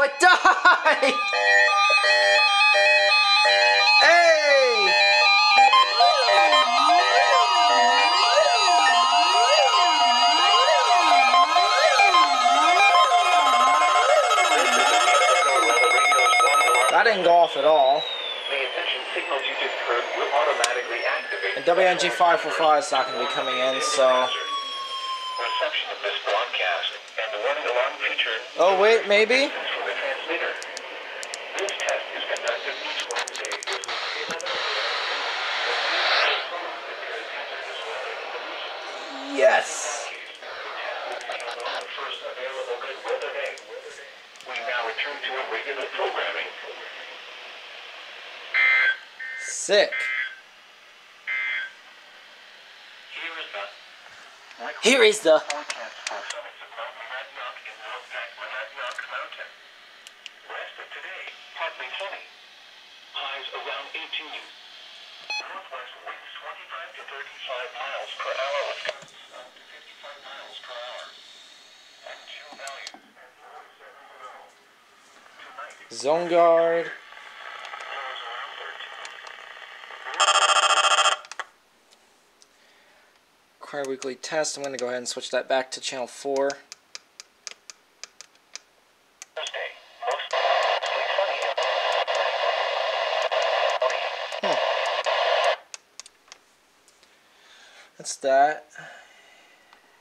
Oh, it died! Hey! That didn't go off at all. And WNG545 is not going to be coming in, so... Oh wait, maybe? Yes! Sick. Here is the zone guard. Require weekly test. I'm going to go ahead and switch that back to channel 4. That's that.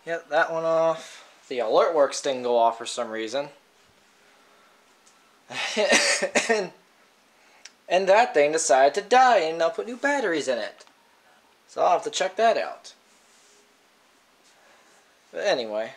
Yep, that one off. The alert works didn't go off for some reason. and that thing decided to die and I'll put new batteries in it. So I'll have to check that out. But anyway.